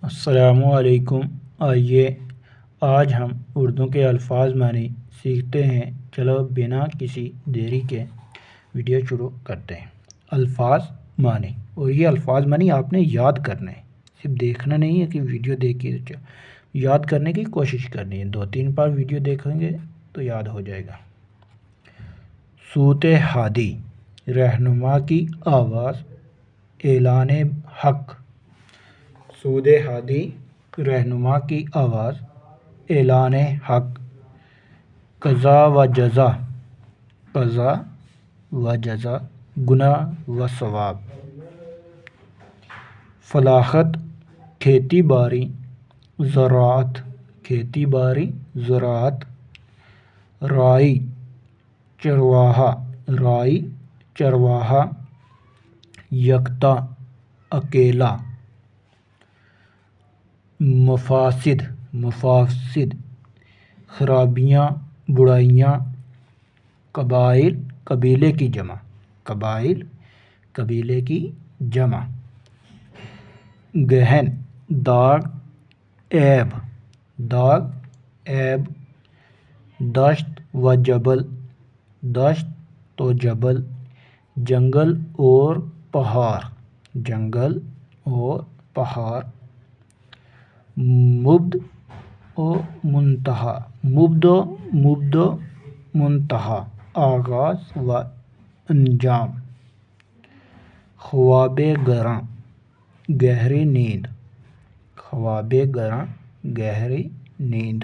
السلام علیکم۔ آئیے آج ہم اردو کے الفاظ معنی سیکھتے ہیں۔ چلو بنا کسی دیری کے ویڈیو شروع کرتے ہیں۔ الفاظ معنی، اور یہ الفاظ معنی آپ نے یاد کرنے ہیں، صرف دیکھنا نہیں ہے کہ ویڈیو دیکھیے، یاد کرنے کی کوشش کرنی ہے۔ 2-3 بار ویڈیو دیکھیں گے تو یاد ہو جائے گا۔ صوت ہادی، رہنما کی آواز، اعلان حق۔ صوت ہادی، رہنما کی آواز، اعلان حق۔ قضا و جزا، قضا و جزا، گناہ و ثواب۔ فلاحت، کھیتی باڑی، زراعت، کھیتی باڑی، زراعت۔ رائی، چرواہا، رائی، چرواہا۔ یکتا، اکیلا۔ مفاسد، مفاسد، خرابیاں، برائیاں۔ قبائل، قبیلے کی جمع، قبائل، قبیلے کی جمع۔ گہن، داغ، عیب، داغ، عیب۔ دشت و جبل، دشت و جبل، جنگل اور پہاڑ، جنگل اور پہاڑ۔ مبدأ و منتہا، مبدأ و منتہا، آغاز و انجام۔ خواب گراں، گہری نیند، خواب گراں، گہری نیند۔